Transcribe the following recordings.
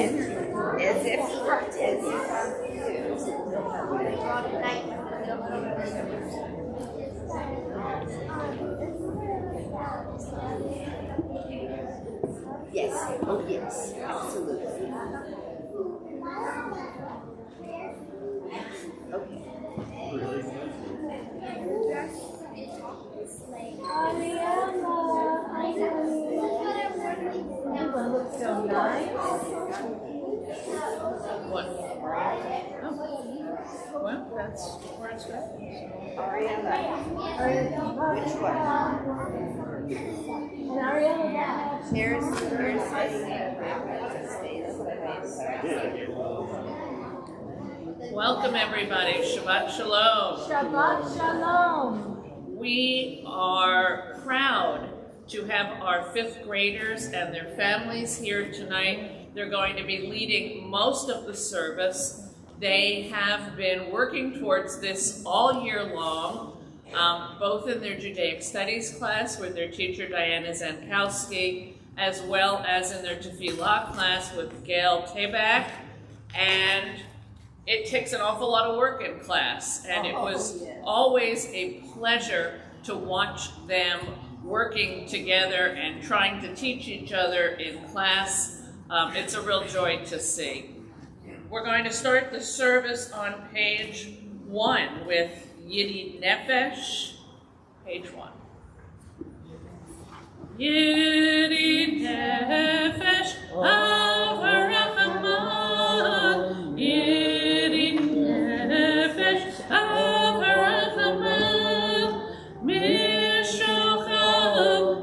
As if yes, oh yes, absolutely. Okay. Everyone looks so nice. What? Oh. Well, that's where it's at. Ariella. Which one? Here's Welcome everybody. Shabbat Shalom. Shabbat Shalom. We are proud to have our 5th graders and their families here tonight. They're going to be leading most of the service. They have been working towards this all year long, both in their Judaic Studies class with their teacher Diana Zankowski, as well as in their Tefillah class with Gail Tabak. And it takes an awful lot of work in class, and it was always a pleasure to watch them working together and trying to teach each other in class. It's a real joy to see. We're going to start the service on page 1 with Yidi Nefesh, page 1. Yidi Nefesh, Avarachamah, Yidi Nefesh, Avarachamah, Mishochav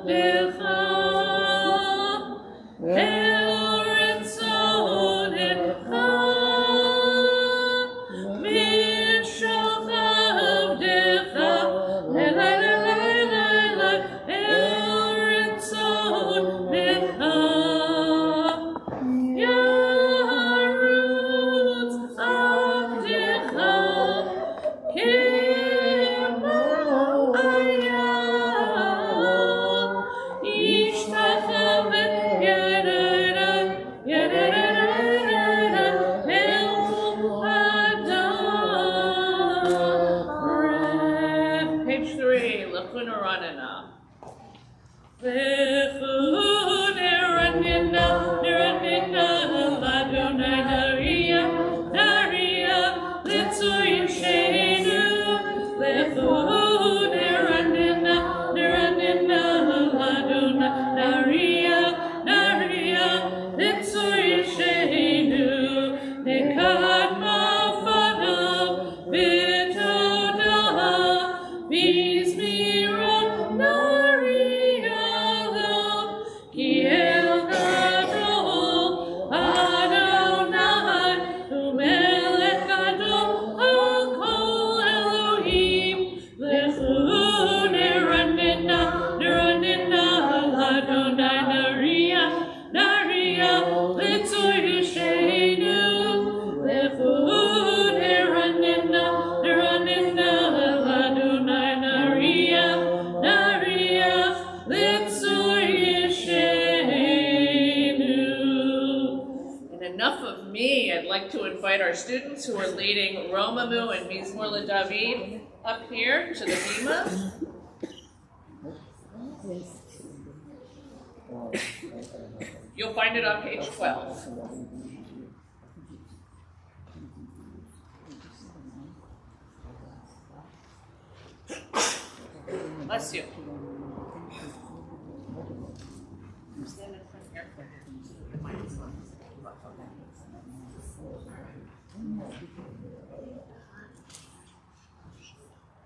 Lecha, our students who are leading Romamu and Mizmor LeDavid up here to the bima. You'll find it on page 12. Bless you. Stand in front here.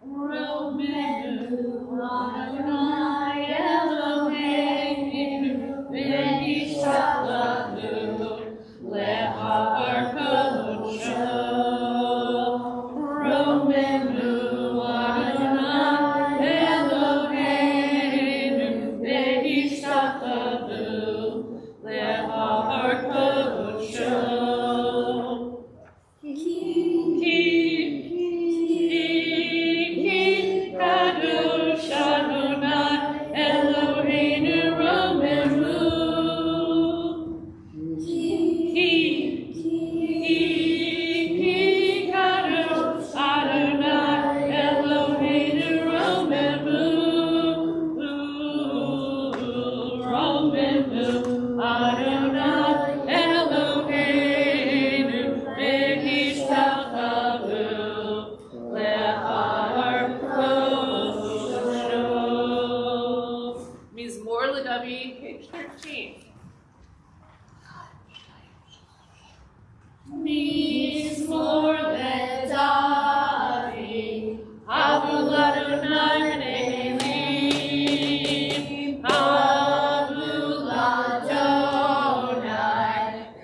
Romenu Adonai Eloheinu v'nishalanu le'ar kodesho. Romenu Adonai Eloheinu v'nishalanu le'ar kodesho. Kadosh Adonai be page 13. Means more than Davi, Abuladonai Nelim, Abuladonai,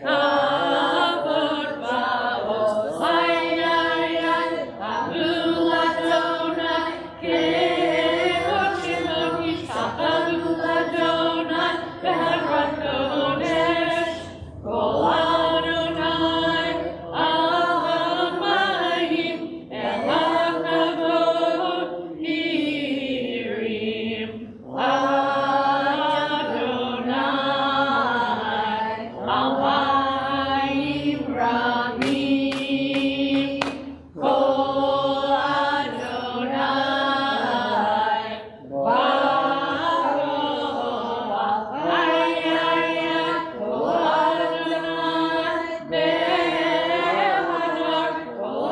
Kavod Baos, Ayayan, Abuladonai, Kevod Shimon Yishach, Abuladonai, Behadrat Kodesh, Kol Adonai, Alamayim, Elakavod, Hirim, Adonai, Alayim Ramim, Kol Adonai, Baruch, Ayaya, Kol Adonai, Behadar, Kol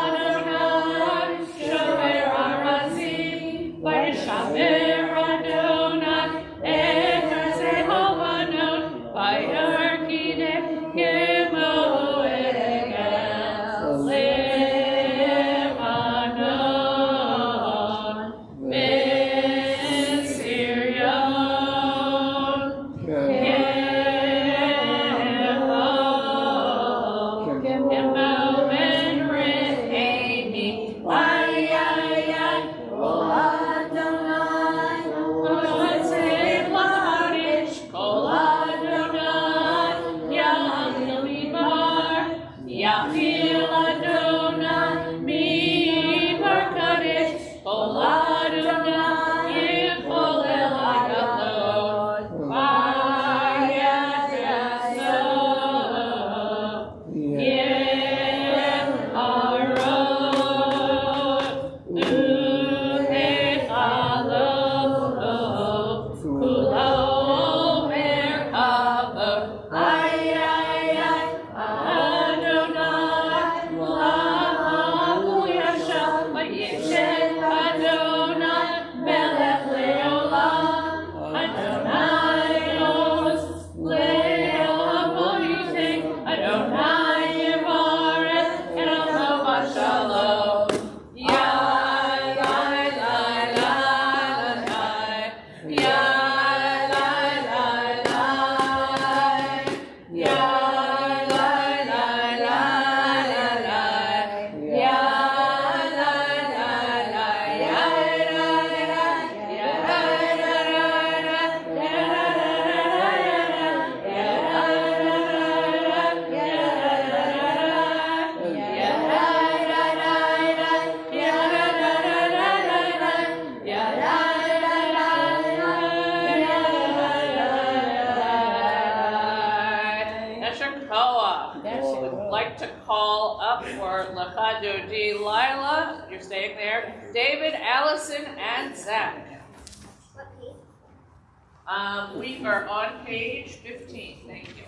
Adonai, Shomer Arazim, Vayishamer Adonai, Eter Zehovanon, Vayarkideh, Gemo Egel, Lebanon, Ben Sirion, Gemo Ben Re'emi, Ayayay, Kol Adonai, Motzei Larish, Kol Adonai, Yahil Mibar, Yahil Adonai, Mibar Kadesh, Kol Adonai, Yichol El Hagadol, Vayat Yaso, Yem Aron, Uhet Aloho, Kulo Merkavod, Ayayay, Adonai, Lahavu Yashar, Vayeshet Adonai, Melech Leolam, Adonai Oz, Leolam Moyitech, Adonai Yevaret, Elolam Shalom. Yai, lai, lai, lai, lai. Yai, lai, lai, lai. Yai, lai, lai, lai, lai. Yai, lai, lai, lai. Yai, lai, lai. Yai, lai, Esher Koa would like to call up for Lecha Dodi Lila. You're staying there. David, Allison, and Zach. We are on page 15. Thank you.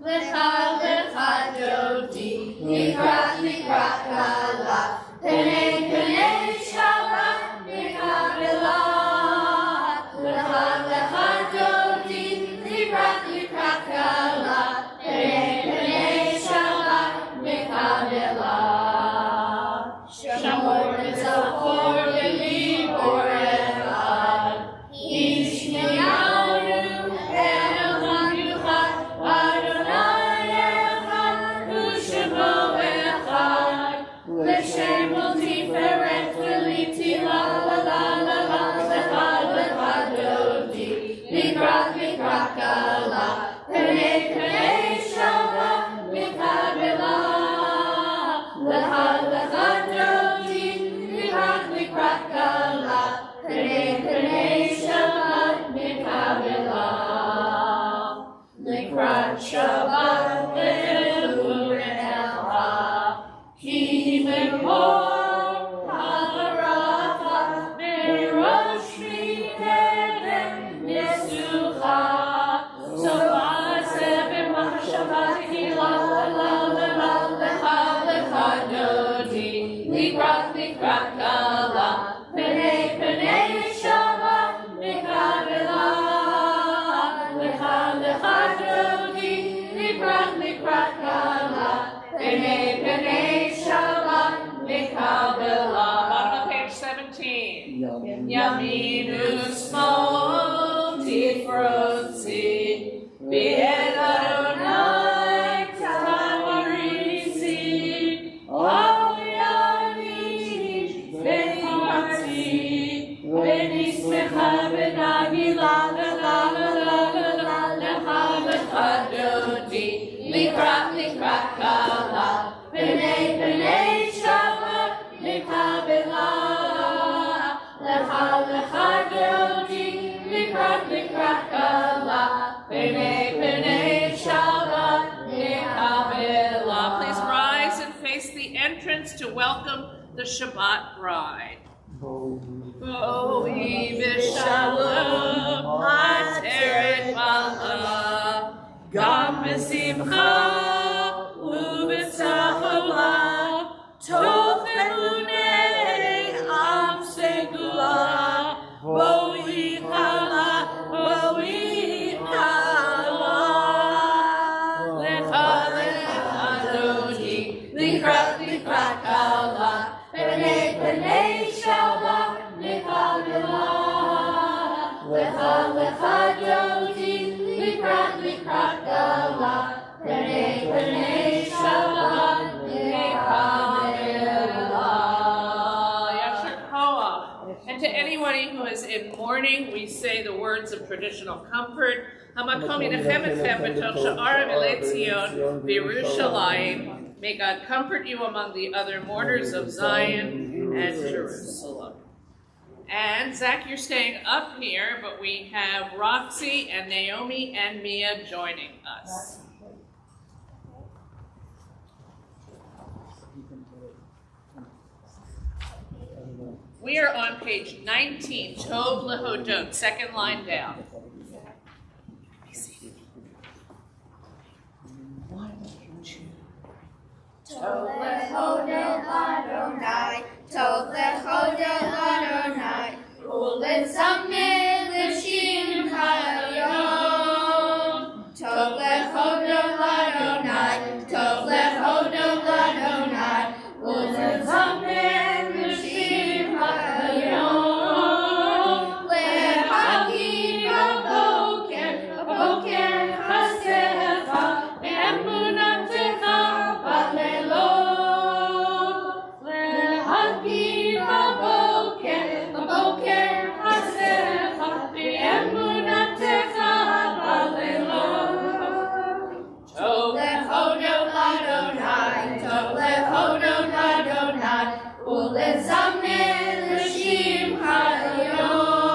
Lecha lecha dodi, nikrat nikrat kala, penei penei shabbat nikrat bela. Lecha lecha dodi, nikrat nikrat kala, penei penei shabbat nikrat bela. Shamor v'zachor v'libor echad, ish niyanu elchad yuchad. Adonai echad, u'shemo echad, l'shem u'tiferet v'litila la la la la, l'echad l'echad dodi, mikrat mikrat kala, penei penei shabbat mikrat bela. L'echad l'echad dodi, mikrat mikrat kala, penei penei shabbat mikrat bela. Likrat Shabbat Le'Ur Elcha Ki Mekor parents to welcome the Shabbat bride. Bo'i b'shalom, ateret bala, gam b'simcha, u'b'tzahara, tov emunei am segula, bo'i kala, bo'i kala. Lecha lecha Adoni, likrat likrat kala, b'nei b'nei shalom, lecha lecha, lecha Adoni, likrat likrat kala, b'nei b'nei shalom, lecha lecha. Yasher koach. And to anybody who is in mourning, we say the words of traditional comfort. Hamakom yinachem etchem b'tov sha'ar v'lei Tzion v'Yerushalayim. May God comfort you among the other mourners of Zion and Jerusalem. And Zach, you're staying up here, but we have Roxy and Naomi and Mia joining us. We are on page 19, Tov Lehodot, second line down. Tov lechodel Adonai, Tov lechodel Adonai, ulesameh l'shimcha hayom. Tov lechodel Adonai, Tov lechodel Adonai, ulesameh l'shimcha hayom. Lehakim aboker, aboker chasecha, be'emunatecha ba'lelot. Lehakim aboker, aboker chasecha, be'emunatecha ba'lelot. Tov lechodel Adonai, Tov lechodel Adonai, ulesameh l'shimcha hayom.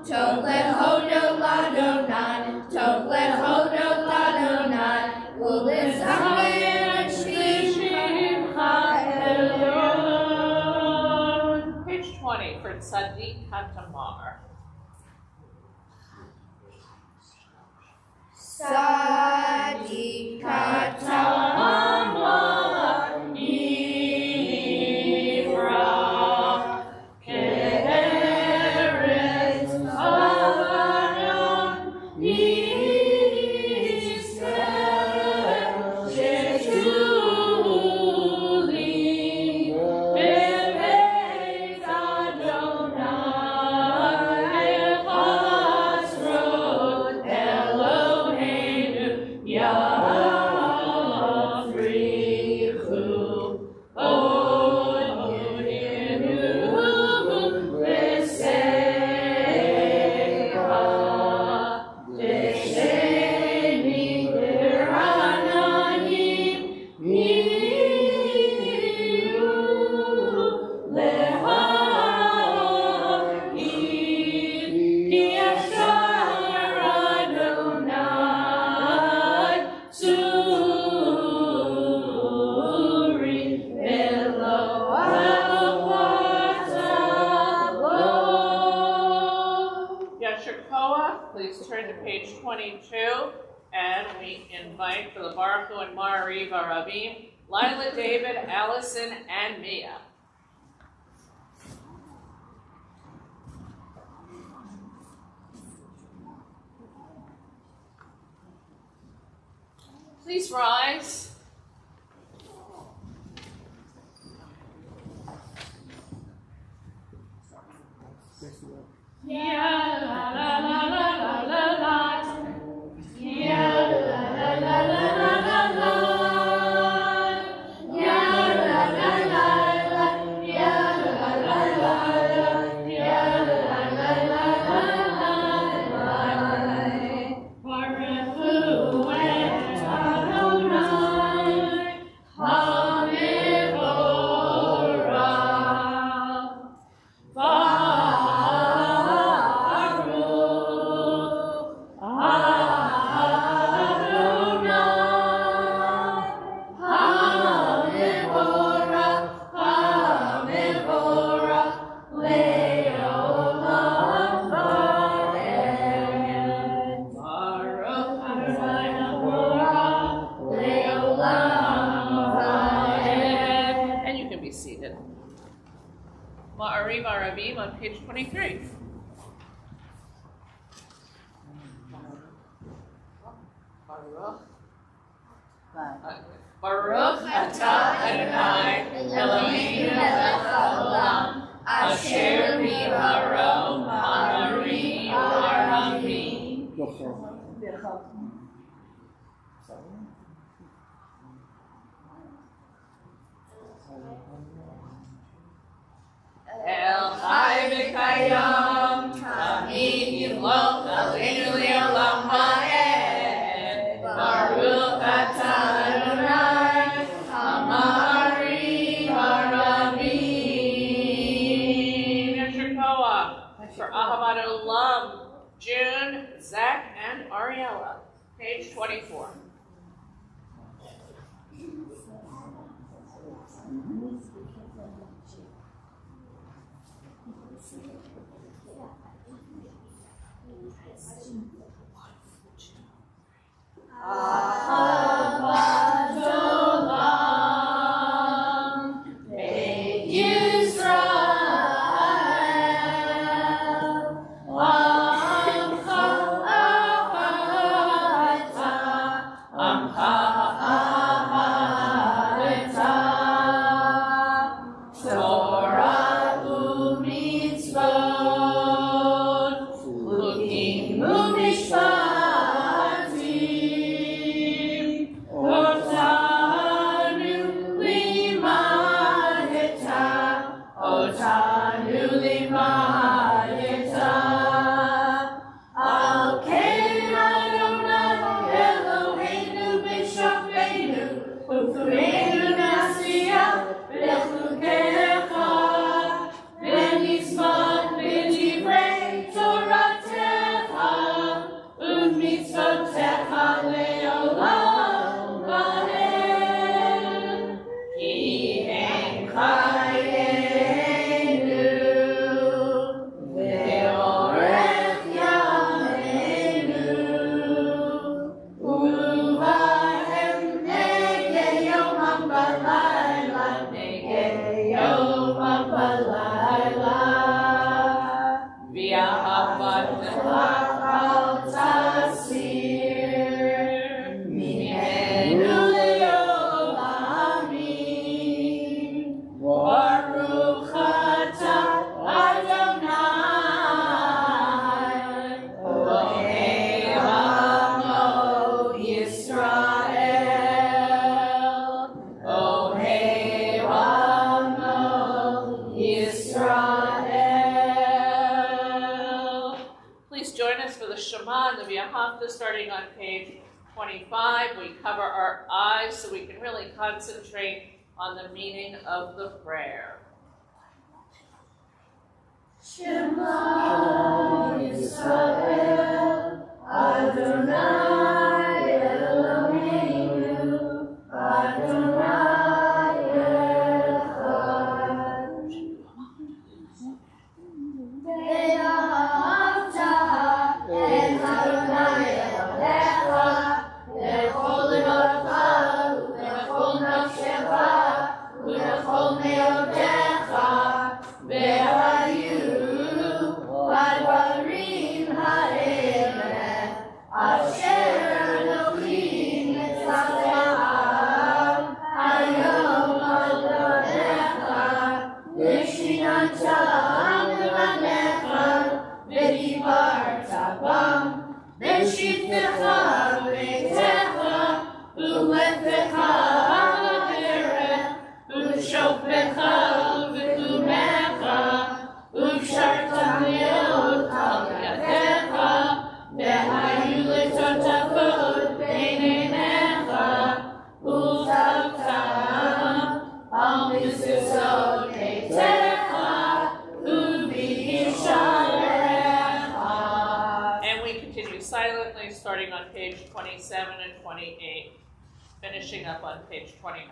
Tov lechodel Adonai, Tov lechodel Adonai, ulesameh l'shimcha hayom. Page 20 for Tzaddik Hatamar. Tzaddik Hatamar Nivra Ke'eretz Haran Yisrael Shetuli B'Beit Adonai Chasrot Eloheinu Yafrichu Odinu B'Secha B'Sheni B'Rananim Niru Lehakim Ki Yashar Adonai Suri Eloah. Yasher koach, please turn to page 22, and we invite for the Baruch Hu and Ma'ariv Arabim, Lila, David, Allison, and Mia. Please rise. Yeah, la la la la la la la. Yeah, la la la la la la la. Yeah, la la la la. Yeah, la la la la. Yeah, la la la la la. Baruch Hu et Adonai. Ma'ariv Aravim on page 23. Baruch atah Adonai Eloheinu melech haolam asher bibaro Ma'ariv Aravim. El Chai V'Kayam Tamid Yimloch Aleinu Le'olam Ha'ed Baruch atah Adonai Ha'Ma'ariv Aravim. Yashar Koach for Ahavat Olam, June, Zach, and Ariella. Page 24. Ahavat Olam, Beit Yisrael, Amcha ahavta, Amcha ahavta, Torah u'mitzvot, Chukim u'mishpatim, Otanu limadeta, Otanu limadeta. Al ken Adonai Eloheinu b'shafeinu, u'freinu nasiya b'chukecha, v'nizmor b'divrei Toratecha, u'mitzvotecha le'olam va'ed. Ki hem chayenu, ve'orech yameinu, uvahem negei yomam v'layla, negei yomam v'layla. V'ahavat al tasir, mimenu le'olamim. Baruch atah Adonai, Elohei Amo Yisrael, Elohei Amo Yisrael. Please join us for the Shema and the V'ahavta starting on page 25. We cover our eyes so we can really concentrate on the meaning of the prayer. Shema Yisrael, Adonai Eloheinu, Adonai Echad. Ve'ahavta et Adonai Elohecha, lechol levavecha, ulechol nafshecha, ulechol meodecha, ve'hayu advarim ha'ele, asher Elohim mitzaveh hayom al yadecha, v'shinantam levanecha, v'dibarta bam, v'shivtecha b'beitecha, u'lepecha ha'derech, u'shofecha v'tumecha, u'shartam leot al yadecha, v'hayu letotafot b'neinecha, u'tavtam al mizuzot beitecha, u'v'yisharecha. And we continue silently, starting on page 27 and 28, finishing up on page 29.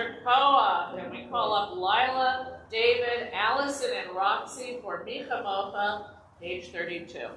Mr. Koa. And we call up Lila, David, Allison, and Roxy for Micha Mocha, page 32.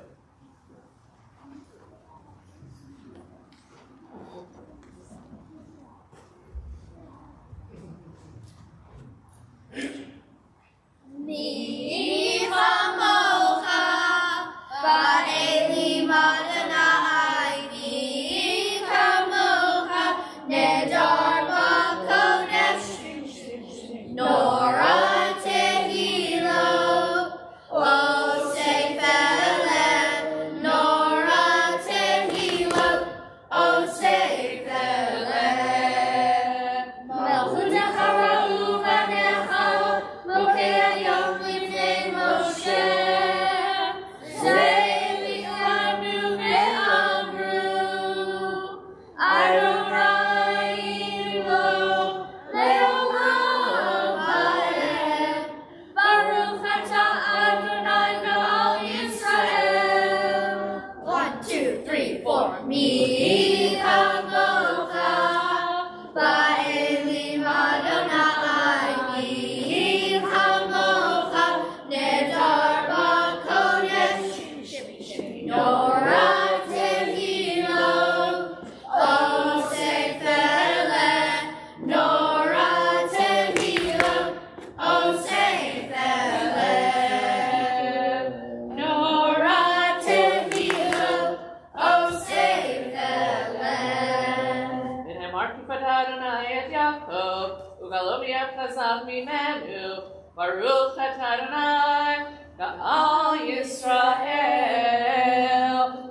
Baruch Adonai, Ga'al Yisrael.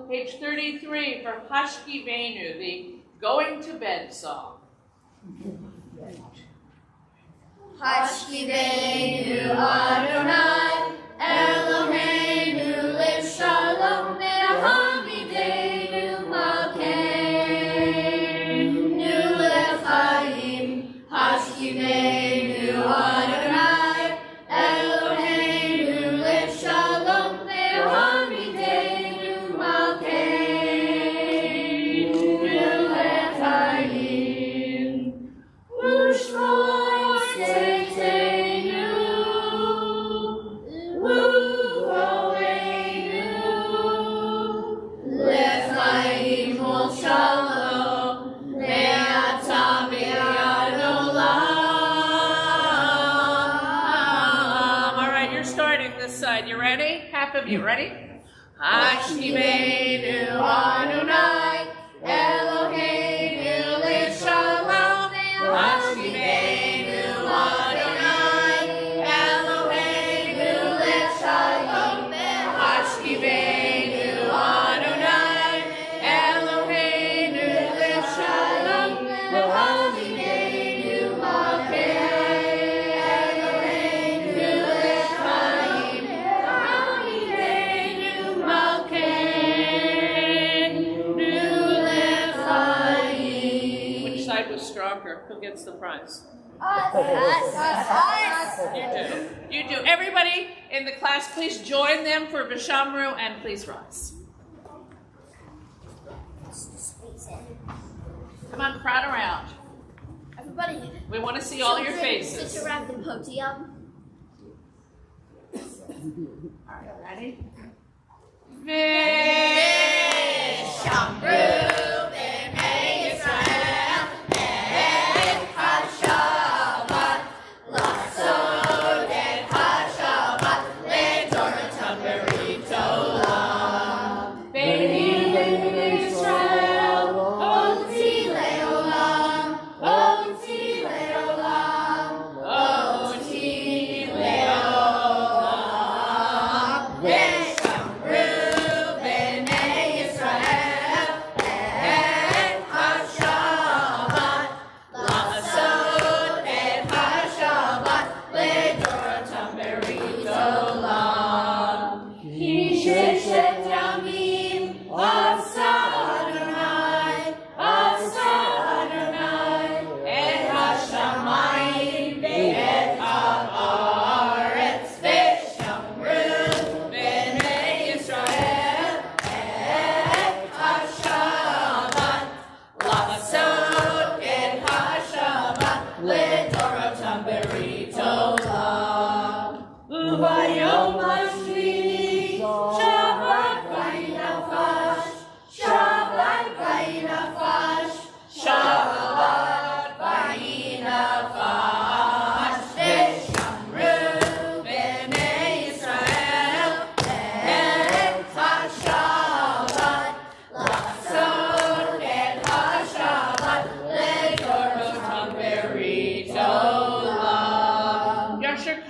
Page 33 for Hashki Benu, the Going to Bed song. Hashki Benu Adonai, Eloheinu L'Shalom, Me'hamidenu Malkeinu L'chaim. Hashki Benu Adonai, Eloheinu L'Shalom, Me'hamidenu Malkeinu L'chaim. Ushmor Tzeitzenu, U'horeinu, L'chaim U'shalom, Me'ata Me'ad Olam. All right, you're starting this side. You ready? Half of you ready? Hashki Benu Adonai, Eloheinu L'Shalom. Hashki Benu Adonai, Eloheinu L'Shalom. Hashki Benu Adonai, Eloheinu L'Shalom. Me'hamidenu Malkeinu L'chaim. Me'hamidenu Malkeinu L'chaim. Which side was stronger? Who gets the prize? You do. You do. Everybody in the class, please join them for Vishamru and please rise. Come on, crowd around. Everybody, We want to see all your faces. sit around the podium. All right, ready? Vishamru b'nei Yisrael, et hashavat lasod et hashavat ledoratam berit olam. B'nei Yisrael, oti leolam, oti leolam, oti leolam. Vishamru b'nei Yisrael, et hashavat lasod et hashavat ledoratam berit olam. Ki sheshet yamim asa Adonai, et hashamayim ve'et ha'aretz. Vishamru b'nei Yisrael, et hashavat lasod et hashavat ledoratam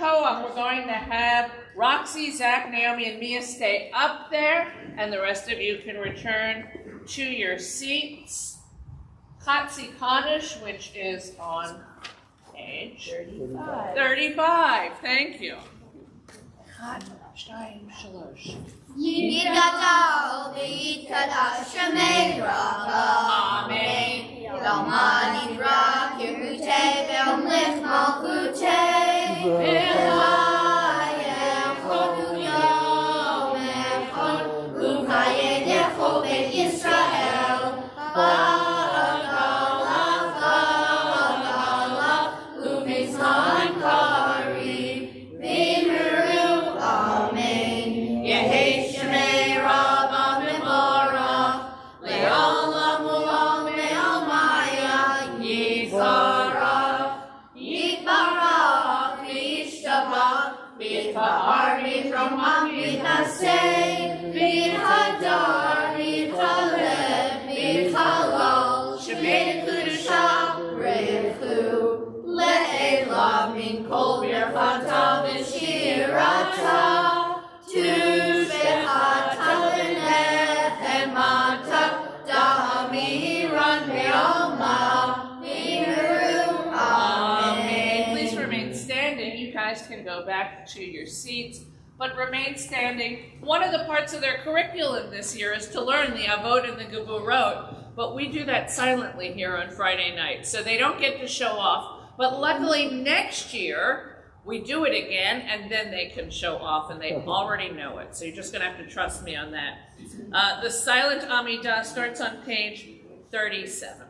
koach, we're going to have Roxy, Zach, Naomi, and Mia stay up there, and the rest of you can return to your seats. Chatzi Kaddish, which is on page 35. Thank you. Yitgadal v'yitkadash Shemei Rava. Amen. Yalman yidrak Yerutei v'yamlich malchutei. V'chayem chodu yom echad. U'chayedecho beit Yisrael. Please remain standing. You guys can go back to your seats, but remain standing. One of the parts of their curriculum this year is to learn the Avot and the Geburot, but we do that silently here on Friday night, so they don't get to show off. But luckily next year, we do it again, and then they can show off, and they already know it. So you're just going to have to trust me on that. The silent Amidah starts on page 37.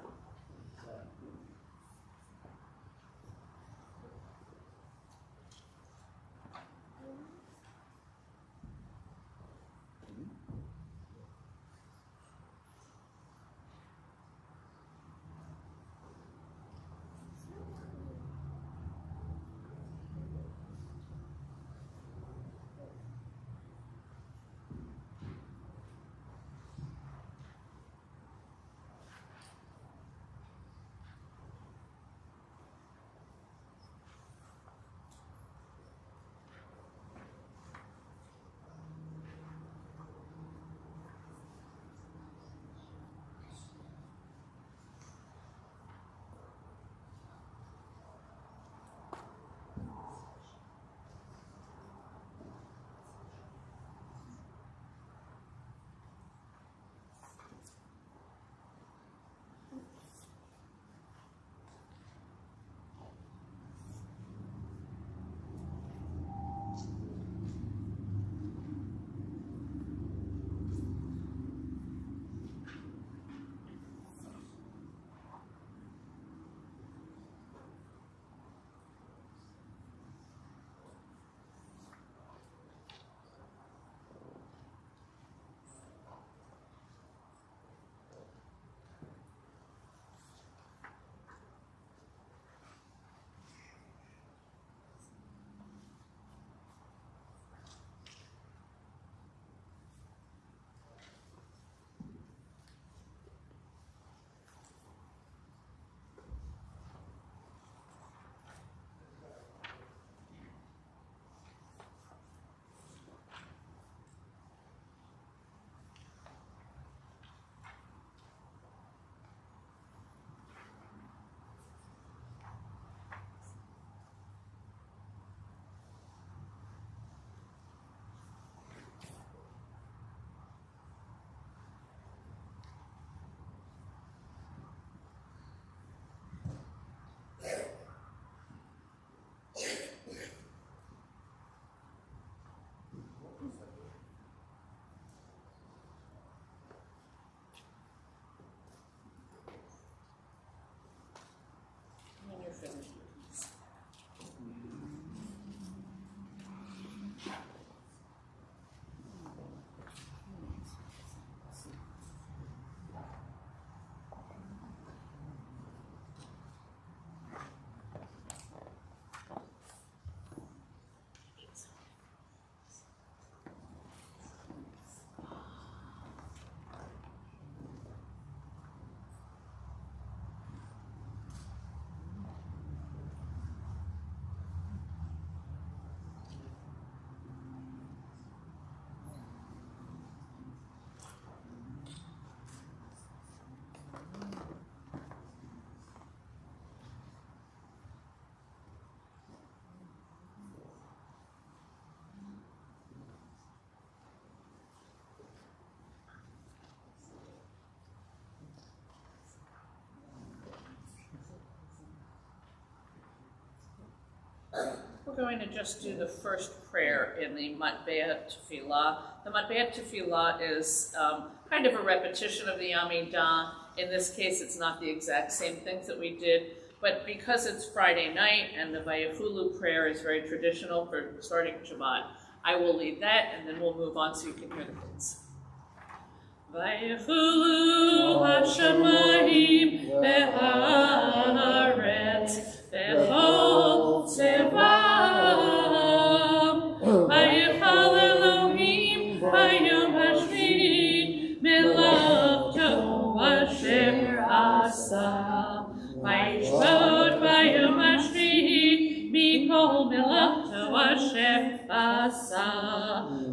We're going to just do the first prayer in the Matbea Tefillah. The Matbea Tefillah is kind of a repetition of the Amidah. In this case, it's not the exact same things that we did, but because it's Friday night and the Vayechulu prayer is very traditional for starting Shabbat, I will lead that and then we'll move on so you can hear the kids. Vayechulu hashamayim be'aretz v'chol tzevam vayichal Elohim hayom hashvi melavto asher asa vayishvot vayom hashvi mikol melavto asher asa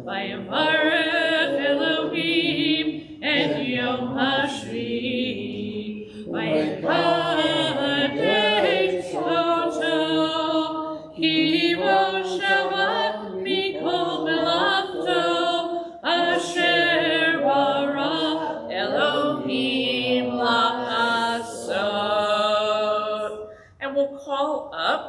vayivarech Elohim et yom hashvi vayikadesh oto ki bo shavat mikol melavto asher bara Elohim la'asot. And we'll call up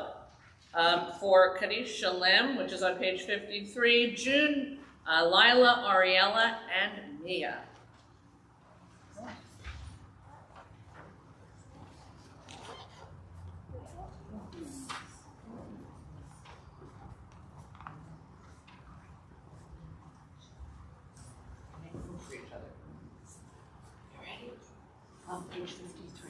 for Kaddish Shalem, which is on page 53, June, Lila, Ariella, and Mia. On page 53.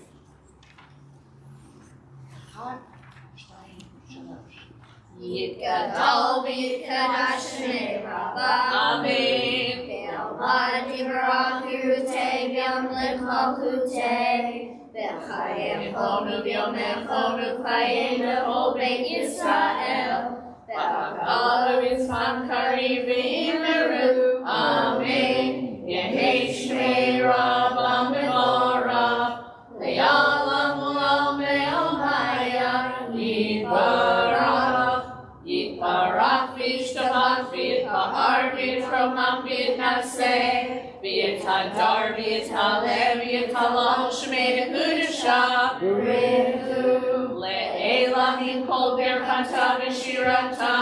Yitgadol v'yitkadosh Shmei Rabbah. Amen. Ve'alad yivarach Yerutei v'yamlich malchutei. V'chayem chonu v'yomechonu chayem lechol Beit Yisrael. Ve'hakal v'yitzchak karim v'yimeru. Amen. Yehi Shmei Rabbah mevorach. Le'alam u'lam ve'almaya. Yitbarach. Yitbarach v'yishtabach v'yitbahar v'yitromam v'yitnaseh v'yithadar v'yithaleh v'yithalach shmei v'kudashah le'ela mikol birchata v'shirata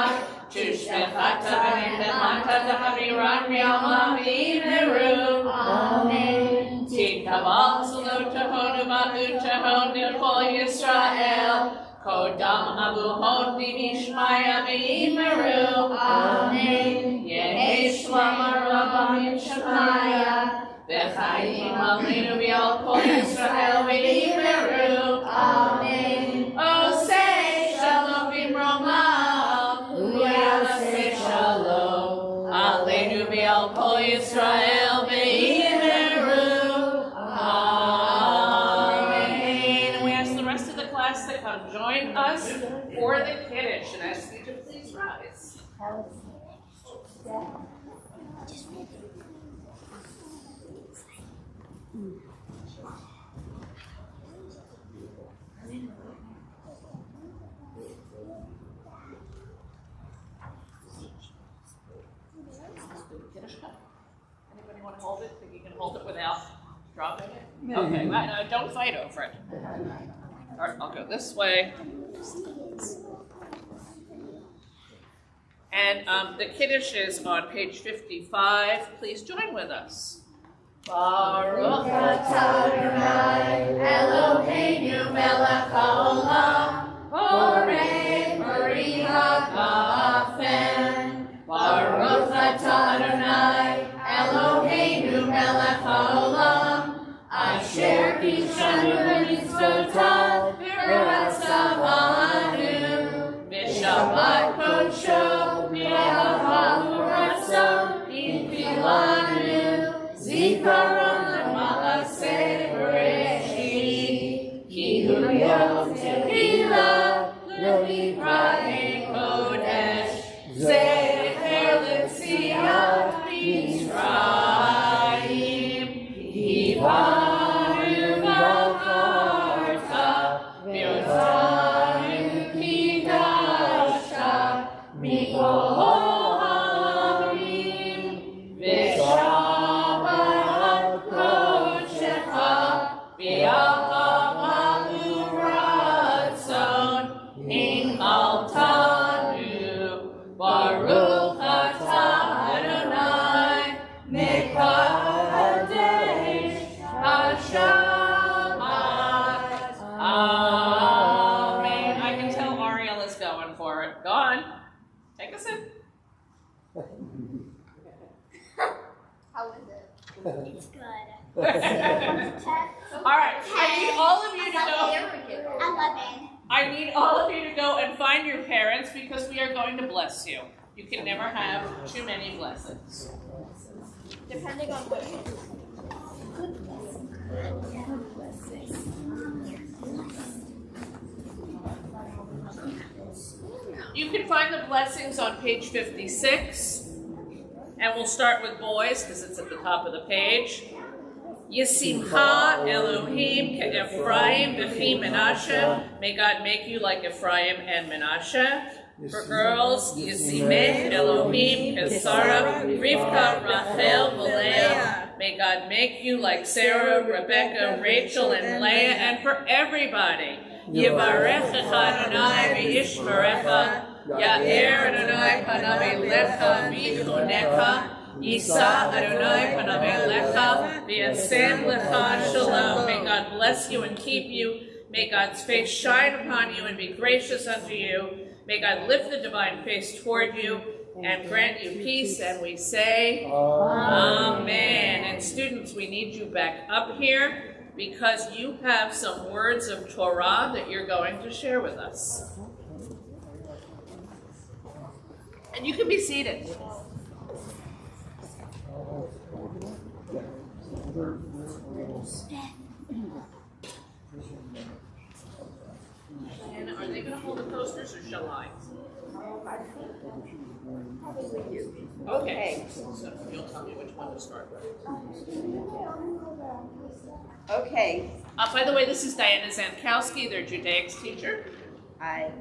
tushmechata v'nechemata v'haviran v'yamah v'yimeru. Amen. Tikabal zelo tahonu ba'u tahon nilchol Yisrael Kodam abuhon v'mishmaya v'yimeru. Amen. Yehi shlama rabam yishmaya v'chayim aleinu v'al kol Yisrael v'yimeru. Amen. Osei shalom v'mromam u'yaseh shalom aleinu v'al kol Yisrael v'yimeru. To come join us for the Kiddush, and ask you to please rise. Anybody want to hold it? Think you can hold it without dropping it? Okay, well, don't fight over it. All right, I'll go this way. And the Kiddush is on page 55. Please join with us. Baruch atah Adonai Eloheinu melech haolam borei peri hagafen. Baruch atah Adonai Eloheinu melech haolam asher kishanu b'mitzvotav v'ratzavanu v'shabbat kodsho v'ahavu ratzon v'pilanu zikaron l'maaseh bereshit ki hu yom tefillah l'mikra'ei kodesh zecher l'tziat Mitzrayim Kivanu v'akarta v'yotanu kidashta mikol ha'amim v'shabbat kodshecha v'yahava u'ratzon in chal Kayla's going for it. Go on. Take a sip. How is it? It's good. All right. I need all of you to go. 11. I need all of you to go and find your parents because we are going to bless you. You can never have too many blessings. Depending on what. You can find the blessings on page 56. And we'll start with boys because it's at the top of the page. Yisimcha Elohim Ephraim V'chi Menashe. May God make you like Ephraim and Menashe. For girls, Yisimech Elohim Kesara Rivka Rachel V'Leah. May God make you like Sarah, Rebecca, Rachel, and Leah. And for everybody, Yivarechecha Adonai V'yishmerecha. Ya'er Adonai panav elecha v'yichunecha. Yisa Adonai panav elecha v'yasem lecha shalom. May God bless you and keep you. May God's face shine upon you and be gracious unto you. May God lift the divine face toward you and grant you peace. And we say, Amen. And students, we need you back up here because you have some words of Torah that you're going to share with us. And you can be seated. And are they going to hold the posters or shall I? Okay. So you'll tell me which one to start with. Okay. By the way, this is Diana Zankowski, their Judaics teacher. Hi.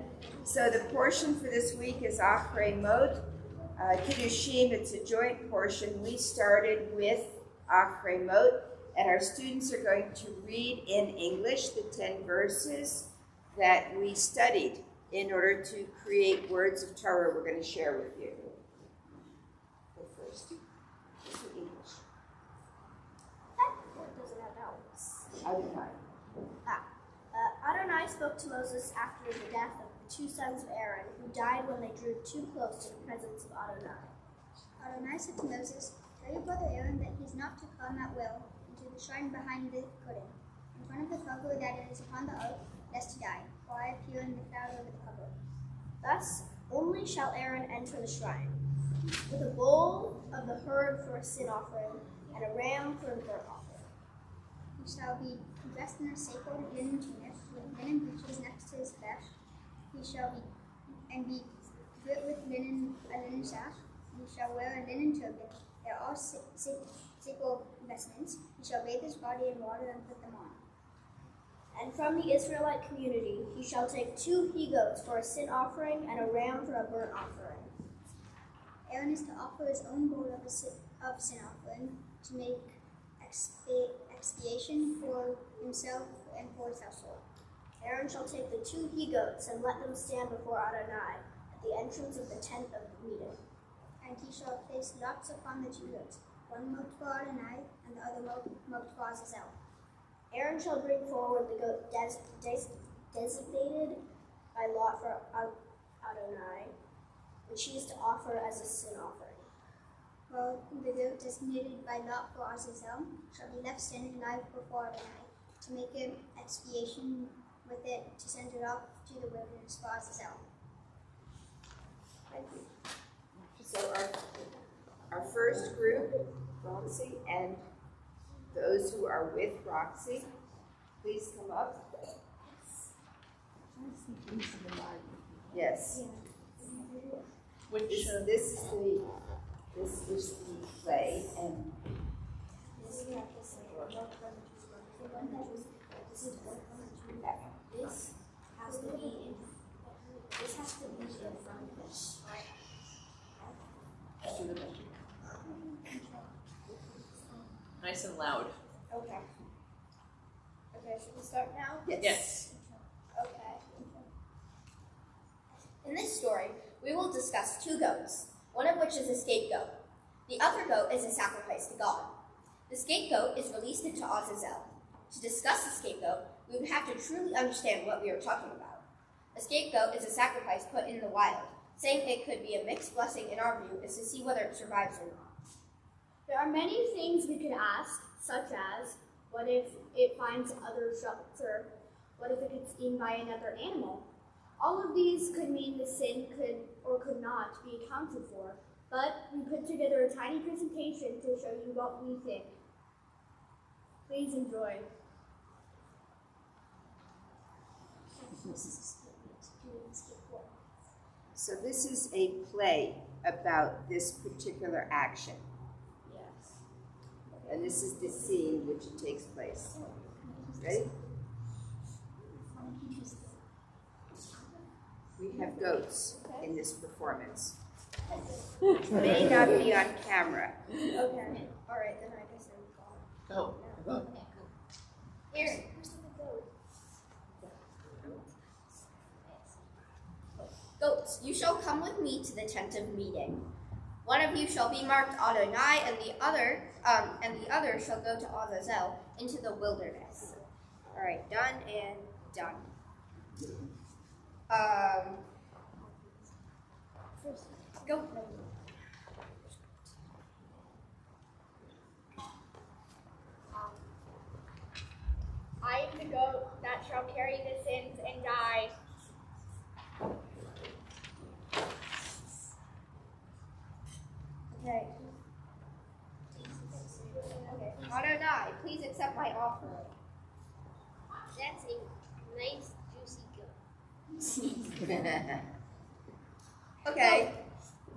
So the portion for this week is Achrei Mot. Kiddushim, it's a joint portion. We started with Achrei Mot, and our students are going to read in English the 10 verses that we studied in order to create words of Torah we're going to share with you. Go first. This is English. Doesn't have vowels. Adonai. Adonai spoke to Moses after the death of the 2 sons of Aaron, who died when they drew too close to the presence of Adonai. Adonai said to Moses, "Tell your brother Aaron that he is not to come at will into the shrine behind the curtain, in front of the cover that is upon the oak, lest he die, for I appear in the cloud over the cover. Thus only shall Aaron enter the shrine, with a bull of the herd for a sin offering, and a ram for a burnt offering. He shall be dressed in a sacred linen tunic, with linen breeches next to his flesh. He shall be girt with a linen sash. He shall wear a linen turban. They are all sacred vestments. He shall bathe his body in water and put them on. And from the Israelite community he shall take 2 he-goats for a sin offering and a ram for a burnt offering. Aaron is to offer his own bowl of sin offering to make expiation for himself and for his household. Aaron shall take the 2 he-goats and let them stand before Adonai at the entrance of the tent of meeting. And he shall place lots upon the 2 goats, one moat for Adonai and the other moat for Azazel. Aaron shall bring forward the goat designated by lot for Adonai, which he is to offer as a sin offering. While the goat designated by lot for Azazel shall be left standing alive before Adonai, to make an expiation with it, to send it off to the wilderness for Azazel. Thank you. So our first group, Roxy, and those who are with Roxy, please come up. Yes. Which This is the play, and This has to be in front of us. nice and loud. Okay. Okay, should we start now? Yes. Okay. In this story, we will discuss 2 goats, one of which is a scapegoat. The other goat is a sacrifice to God. The scapegoat is released into Azazel. To discuss the scapegoat, we would have to truly understand what we are talking about. A scapegoat is a sacrifice put in the wild. Saying it could be a mixed blessing in our view is to see whether it survives or not. There are many things we could ask, such as, what if it finds other shelter? What if it gets eaten by another animal? All of these could mean the sin could or could not be accounted for, but we put together a tiny presentation to show you what we think. Please enjoy. So this is a play about this particular action. Yes. And this is the scene which it takes place. Ready? We have goats in this performance. Which may not be on camera. Okay. All right, then I guess I will Go. Here, where's the goat? Goats, you shall come with me to the tent of meeting. One of you shall be marked Adonai, and the other shall go to Azazel into the wilderness. All right, done and done. Go. I am the goat that shall carry the sins and die. Okay. Adonai, please accept my offering. That's a nice, juicy goat. Okay.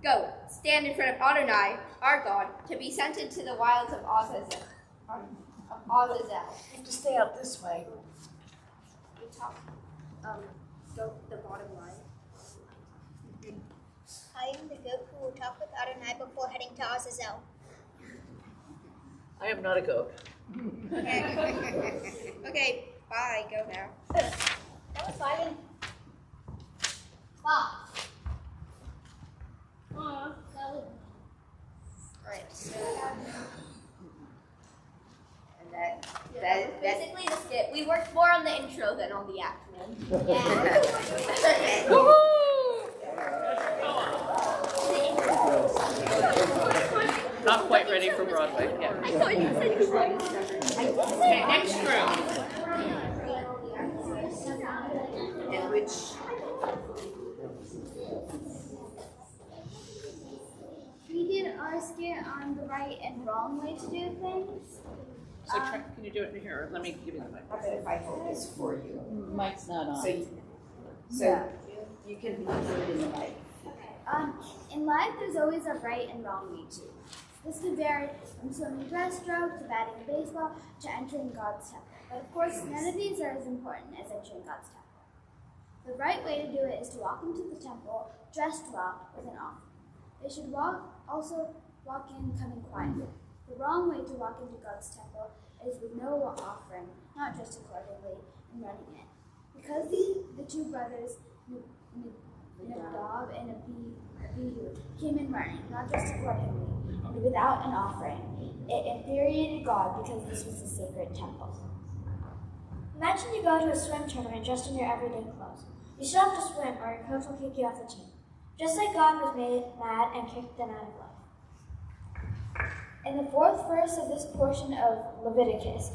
Go. Stand in front of Adonai, our God, to be sent into the wilds of Azazel. You have to stay out this way. You talk. Go the bottom line. I am the goat who will talk with Adonai before heading to Azazel. I am not a goat. Okay. Okay. Bye. Go now. That was fun. Wow. That was Right. So. And that basically the skit. We worked more on the intro than on the actual. Not quite ready for Broadway yet. I thought you said you were. Okay, next group. In which We did our skit on the right and wrong way to do things. So try, can you do it in here? Let me give you the mic. how about if I hold this for you? Mike's not So you can be included in the mic. In life, there's always a right and wrong way to. This could vary from swimming breaststroke to batting a baseball to entering God's temple. But of course, none of these are as important as entering God's temple. The right way to do it is to walk into the temple dressed well with an offering. They should also walk in coming quietly. The wrong way to walk into God's temple is with no offering, not dressed accordingly, and running in. Because the two brothers, Nadab and Abihu, came in running, not dressed accordingly, and without an offering, it infuriated God because this was a sacred temple. Imagine you go to a swim tournament dressed in your everyday clothes. You still have to swim or your coach will kick you off the team. Just like God was made mad and kicked them out of life. In the fourth verse of this portion of Leviticus,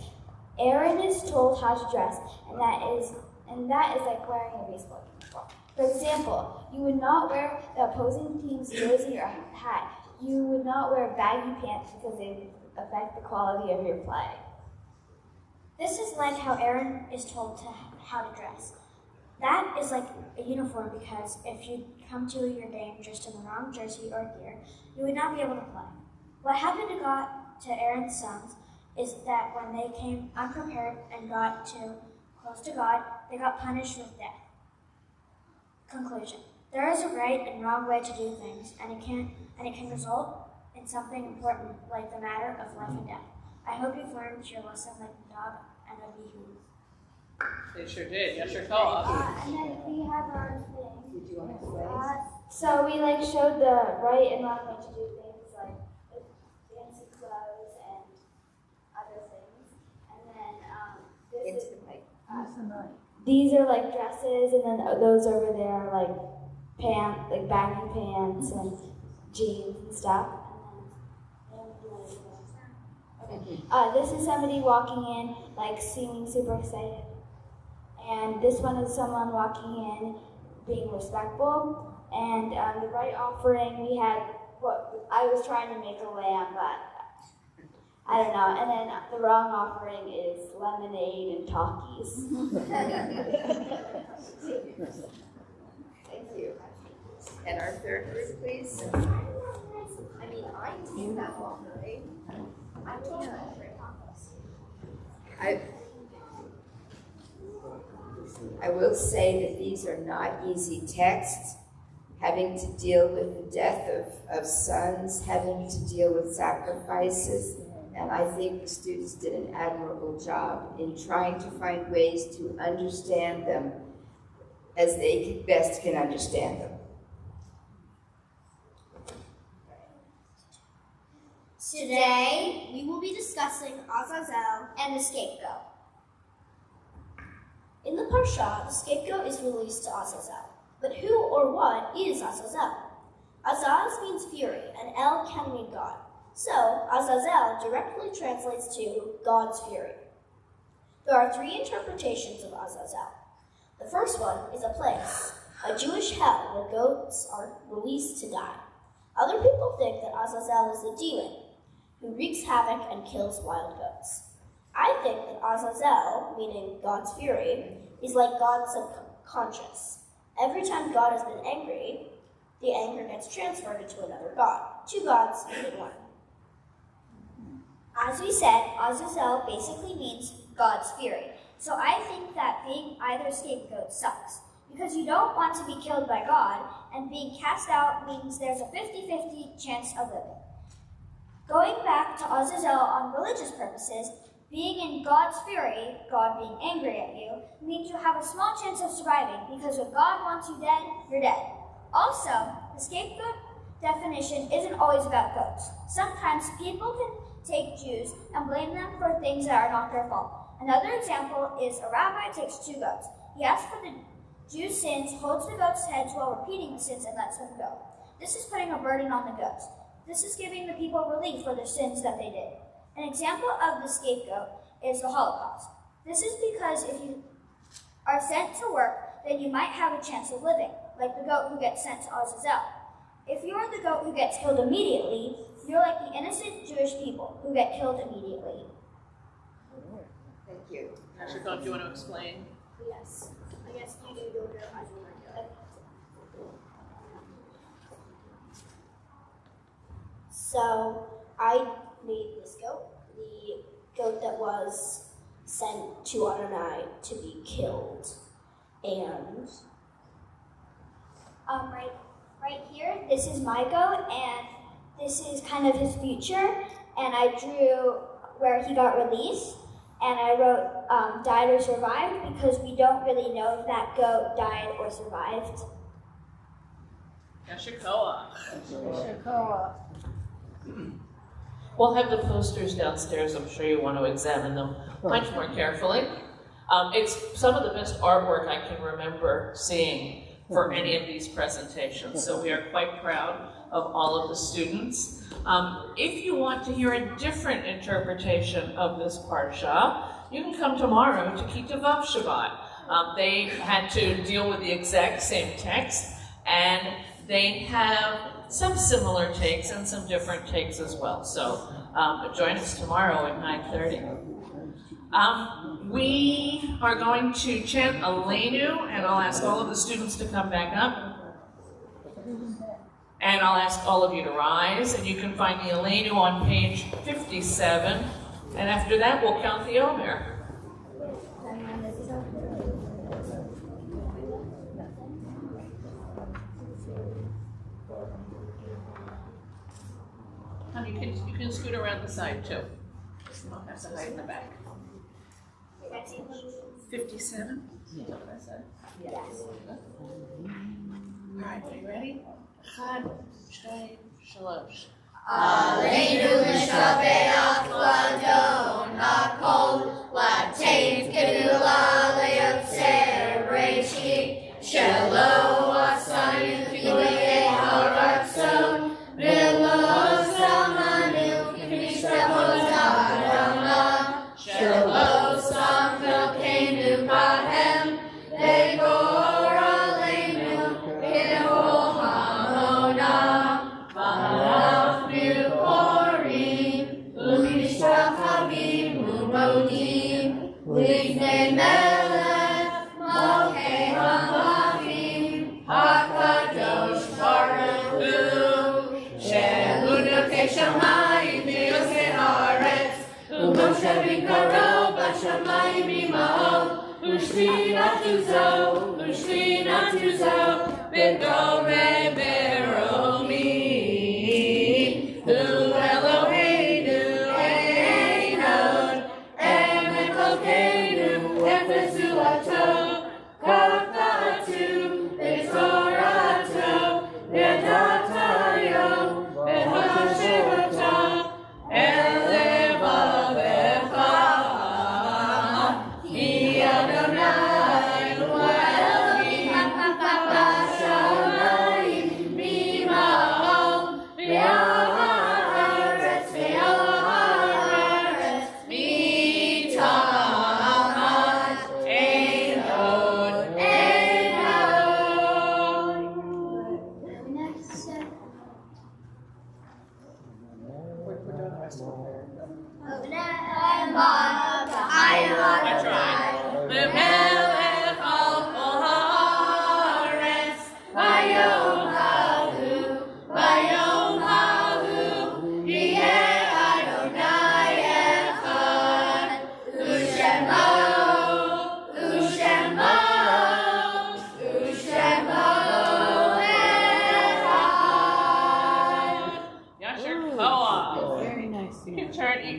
Aaron is told how to dress, and that is like wearing a baseball uniform. For example, you would not wear the opposing team's jersey or hat. You would not wear baggy pants because they would affect the quality of your play. This is like how Aaron is told how to dress. That is like a uniform because if you come to your game dressed in the wrong jersey or gear, you would not be able to play. What happened to Aaron's sons is that when they came unprepared and got too close to God, they got punished with death. Conclusion. There is a right and wrong way to do things, and it can result in something important like the matter of life and death. I hope you've learned your lesson like Nadab and Abihu. They sure did. Yes, sure. Go off. And then we have our thing. Did you want to play? So we showed the right and wrong way to do things like fancy clothes and other things. And then this Into is the mic. these are like dresses, and then those over there are like pants, like baggy pants and jeans and stuff. This is somebody walking in, like seeming super excited. And this one is someone walking in, being respectful. And the right offering, we had what I was trying to make a lamb, but I don't know. And then the wrong offering is lemonade and Takis. Thank you. And our third group, please. I mean, I take that offering. I take that offering. I will say that these are not easy texts, having to deal with the death of sons, having to deal with sacrifices, and I think the students did an admirable job in trying to find ways to understand them as they best can understand them. Today, we will be discussing Azazel and the scapegoat. In the Parsha, the scapegoat is released to Azazel. But who or what is Azazel? Azaz means fury, and El can mean God. So, Azazel directly translates to God's fury. There are three interpretations of Azazel. The first one is a place, a Jewish hell where goats are released to die. Other people think that Azazel is a demon who wreaks havoc and kills wild goats. I think that Azazel, meaning God's fury, is like God's subconscious. Every time God has been angry, the anger gets transferred into another god. Two gods in one. As we said, Azazel basically means God's fury. So I think that being either scapegoat sucks, because you don't want to be killed by God, and being cast out means there's a 50-50 chance of living. Going back to Azazel on religious purposes, being in God's fury, God being angry at you, means you have a small chance of surviving, because when God wants you dead, you're dead. Also, the scapegoat definition isn't always about goats. Sometimes people can take Jews and blame them for things that are not their fault. Another example is a rabbi takes two goats. He asks for the Jews' sins, holds the goats' heads while repeating the sins, and lets them go. This is putting a burden on the goats. This is giving the people relief for the sins that they did. An example of the scapegoat is the Holocaust. This is because if you are sent to work, then you might have a chance of living, like the goat who gets sent to Azazel. If you are the goat who gets killed immediately, you're like the innocent Jewish people who get killed immediately. Thank you. Pastor Don, do you want to explain? Yes. I guess you do go to Azazel. So I made this goat, the goat that was sent to Adonai to be killed. And right here, this is my goat, and this is kind of his future. And I drew where he got released, and I wrote died or survived, because we don't really know if that goat died or survived. Yashikoa. Shakoa. We'll have the posters downstairs. I'm sure you want to examine them much more carefully. It's some of the best artwork I can remember seeing for any of these presentations, so we are quite proud of all of the students. If you want to hear a different interpretation of this Parsha, you can come tomorrow to Kitav Shabbat. They had to deal with the exact same text, and they have some similar takes and some different takes as well. So join us tomorrow at 9:30. We are going to chant Aleinu, and I'll ask all of the students to come back up. And I'll ask all of you to rise, and you can find the Aleinu on page 57. And after that, we'll count the Omer. You can scoot around the side too. You don't have to hide in the back. 57? Is that what I said? Yes. All right, are you ready? Chad, Shay, Shalosh. Aleinu l'shabeach l'adon hakol, l'tein geula le'yotzer.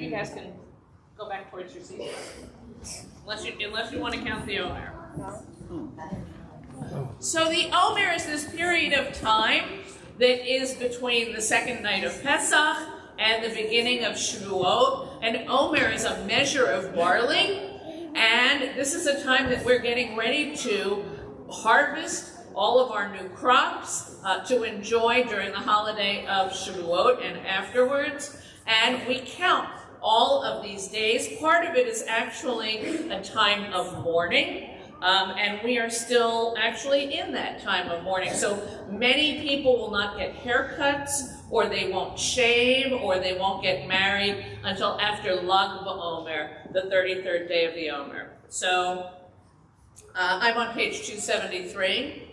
You guys can go back towards your seats. Unless you want to count the Omer. So the Omer is this period of time that is between the second night of Pesach and the beginning of Shavuot. And Omer is a measure of barley. And this is a time that we're getting ready to harvest all of our new crops to enjoy during the holiday of Shavuot and afterwards. And we count all of these days. Part of it is actually a time of mourning. And we are still actually in that time of mourning. So many people will not get haircuts, or they won't shave, or they won't get married until after Lag BaOmer, the 33rd day of the Omer. So I'm on page 273.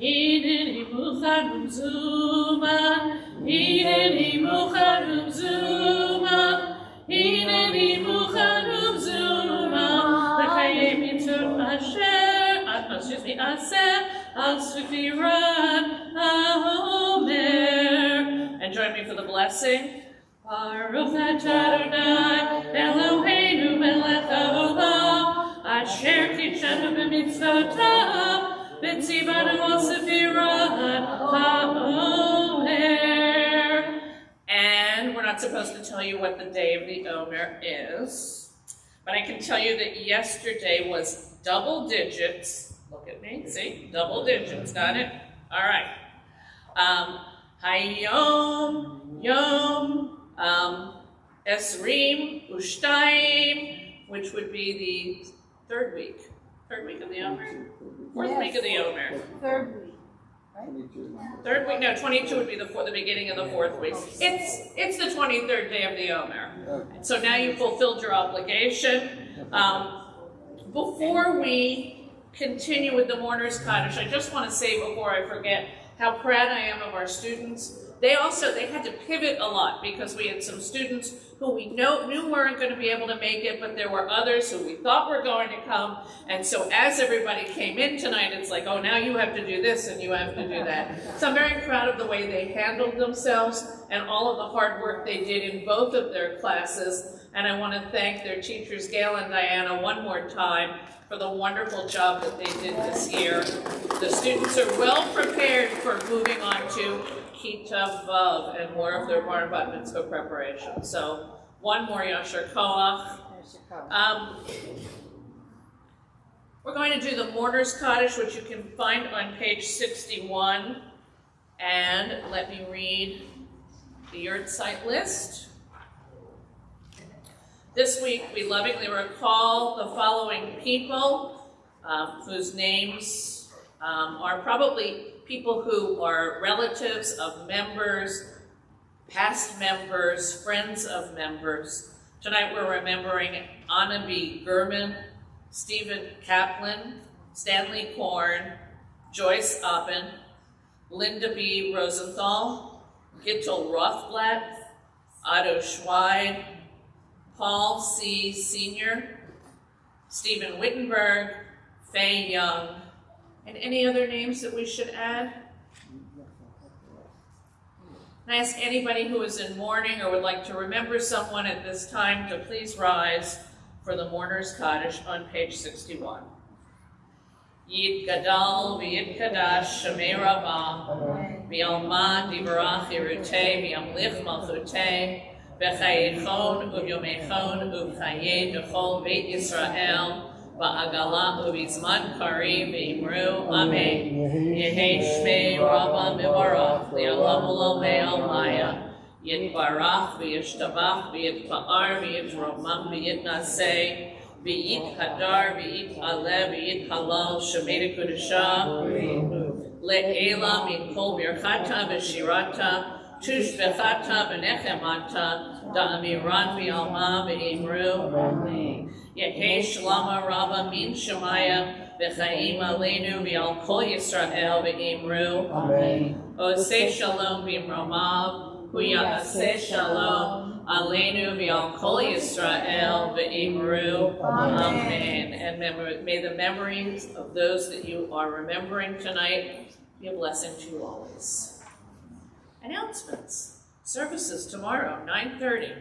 Hineni muchanum zuma, hineni muchanum zuma, hineni muchanum zuma, l'chayim mitzvot asher al sfirat haomer. And join me for the blessing. Baruch atah Adonai Eloheinu melech haolam, asher kitshanu b'mitzvotav, and we're not supposed to tell you what the day of the Omer is, but I can tell you that yesterday was double digits. Look at me, see? Double digits, got it? All right. Hayom, Yom, Esrim, Ushtayim, which would be the third week of the Omer? Fourth week of the Omer. Third week, right? Third week, no, 22 would be the beginning of the fourth week. It's the 23rd day of the Omer. So now you've fulfilled your obligation. Before we continue with the Mourner's Kaddish, I just want to say before I forget how proud I am of our students. They had to pivot a lot because we had some students who we knew weren't going to be able to make it, but there were others who we thought were going to come. And so as everybody came in tonight, it's like, oh, now you have to do this and you have to do that. So I'm very proud of the way they handled themselves and all of the hard work they did in both of their classes. And I want to thank their teachers, Gail and Diana, one more time for the wonderful job that they did this year. The students are well prepared for moving on to Kita Vav and more of their bar and bat mitzvah preparation. So one more Yasher Koach. We're going to do the Mourner's Kaddish, which you can find on page 61. And let me read the Yurtzeit list. This week, we lovingly recall the following people whose names are probably people who are relatives of members, past members, friends of members. Tonight we're remembering Anna B. Gurman, Stephen Kaplan, Stanley Korn, Joyce Oppen, Linda B. Rosenthal, Gittel Rothblatt, Otto Schweid, Paul C. Sr., Stephen Wittenberg, Faye Young, and any other names that we should add? I ask anybody who is in mourning or would like to remember someone at this time to please rise for the Mourner's Kaddish on page 61. Yid Gadal v'Yid Kadash Shemei Rabah v'Alma Divarach Yerutei v'Yamlich Malchutei v'Chayechon u'Yomechon u'Chayei Dechol Beit Yisrael v'Agala u'Bizman Karim v'Imru Amen. Yehei Shmei Rabba Mivarach Li'olam Olamei Almaya Yitbarach v'Yishtabach v'Yitpa'ar v'Yitromam v'Yitnaseh v'Yit Hadar v'Yit Aleh v'Yit Halal Shemei Kudusha Le'ela min kol birchata v'shirata tushbechata v'nechemata da'amiran v'alma v'imru Yehei Shalama Rabba min Shemaya v'chaim aleinu v'al kol Yisrael v'imru Oseh Shalom v'imromav Huyaseh Shalom aleinu v'al kol Yisrael v'imru Amen. And may the memories of those that you are remembering tonight be a blessing to you always. Announcements. Services tomorrow, 9:30.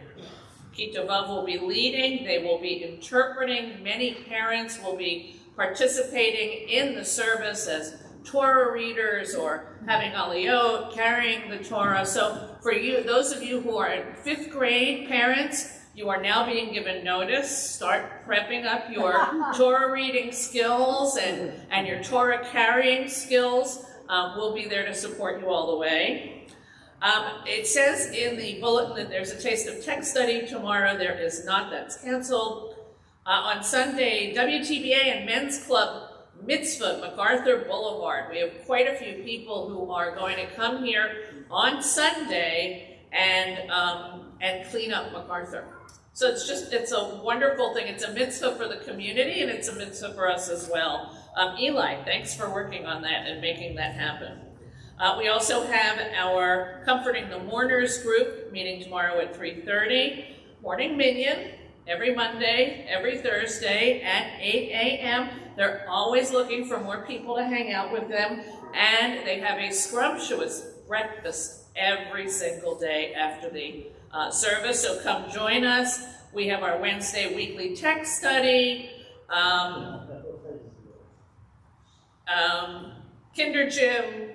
Kitavav will be leading. They will be interpreting. Many parents will be participating in the service as Torah readers or having aliyot, carrying the Torah. So for you, those of you who are in 5th grade parents, you are now being given notice. Start prepping up your Torah reading skills and your Torah carrying skills. We'll be there to support you all the way. It says in the bulletin that there's a Taste of Text study tomorrow. There is not. That's canceled. On Sunday, WTBA and Men's Club Mitzvah, MacArthur Boulevard. We have quite a few people who are going to come here on Sunday and clean up MacArthur. So it's a wonderful thing. It's a mitzvah for the community, and it's a mitzvah for us as well. Eli, thanks for working on that and making that happen. We also have our Comforting the Mourners group meeting tomorrow at 3:30. Morning Minyan, every Monday, every Thursday at 8 a.m. They're always looking for more people to hang out with them, and they have a scrumptious breakfast every single day after the service, so come join us. We have our Wednesday weekly text study, Kinder Gym.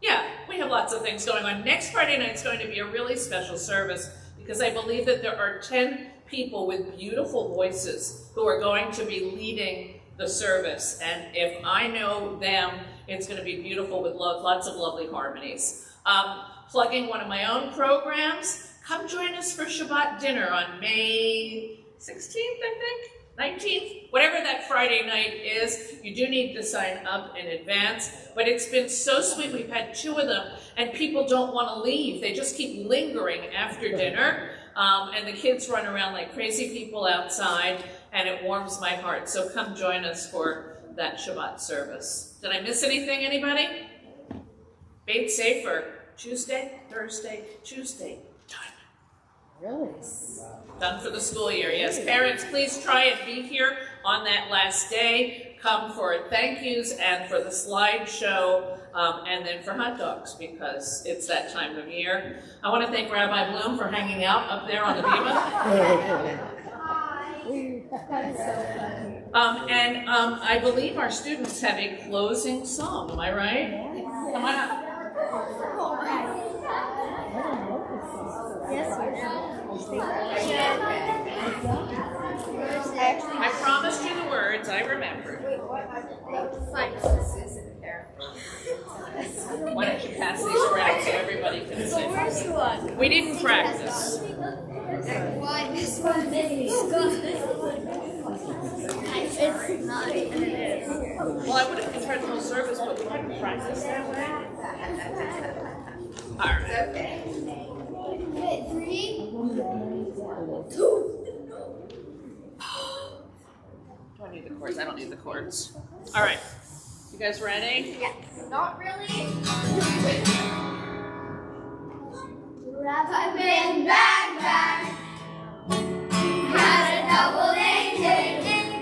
Yeah, we have lots of things going on. Next Friday night is going to be a really special service because I believe that there are 10 people with beautiful voices who are going to be leading the service. And if I know them, it's going to be beautiful with lots of lovely harmonies. Plugging one of my own programs, come join us for Shabbat dinner on May 16th, I think, 19th, whatever that Friday night is. You do need to sign up in advance, but it's been so sweet. We've had 2 of them, and people don't want to leave. They just keep lingering after dinner, and the kids run around like crazy people outside, and it warms my heart. So come join us for that Shabbat service. Did I miss anything, anybody? Beit Sefer. Tuesday, Thursday, Tuesday, done. Really? Done for the school year, yes. Parents, please try and be here on that last day. Come for thank yous and for the slideshow, and then for hot dogs because it's that time of year. I want to thank Rabbi Bloom for hanging out up there on the bima. I believe our students have a closing song, am I right? Come on up. I promised you the words, I remembered. Why don't you pass these around so everybody can sing? We didn't practice. This one it's not. Well, I would have prepared the whole service, but we hadn't practiced that way. All right. Okay. 3, 2. Do I need the chords? I don't need the chords. All right. You guys ready? Yeah. Not really. Rabbi Ben Bang Bang had a double name.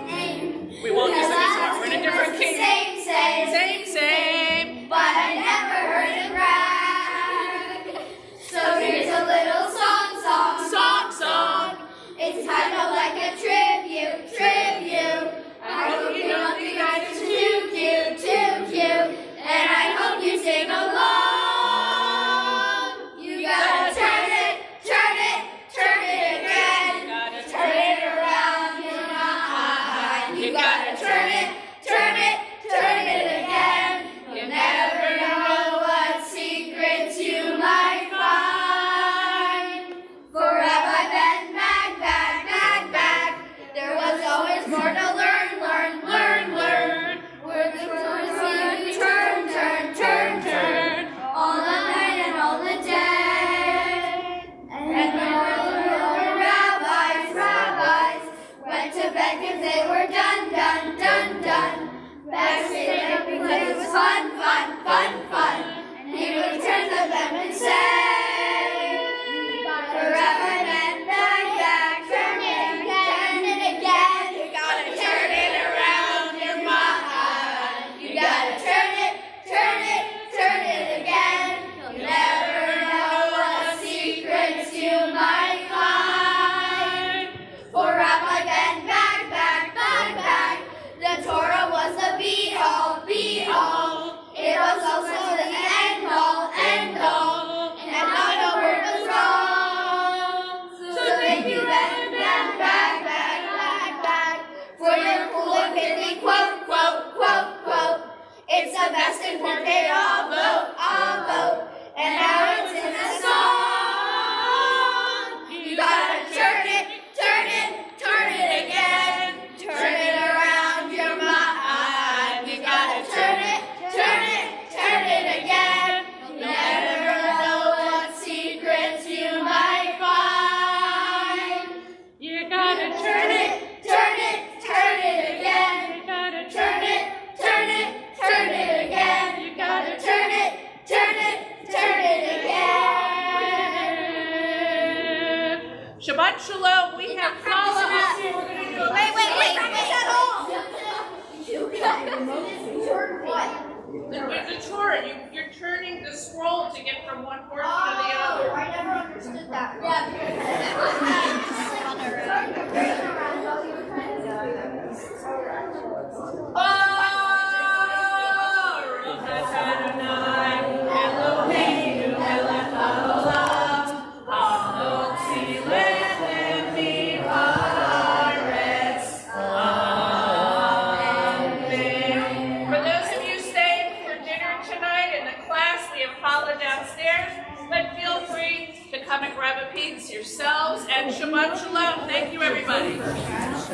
Shalom. We have Paula up here. We're going to do a Wait. the tour. You're turning the scroll to get from one portion to the other. I never understood that. For those of you staying for dinner tonight in the class, we have Paula downstairs, but feel free to come and grab a piece yourselves, and Shabbat Shalom. Thank you, everybody.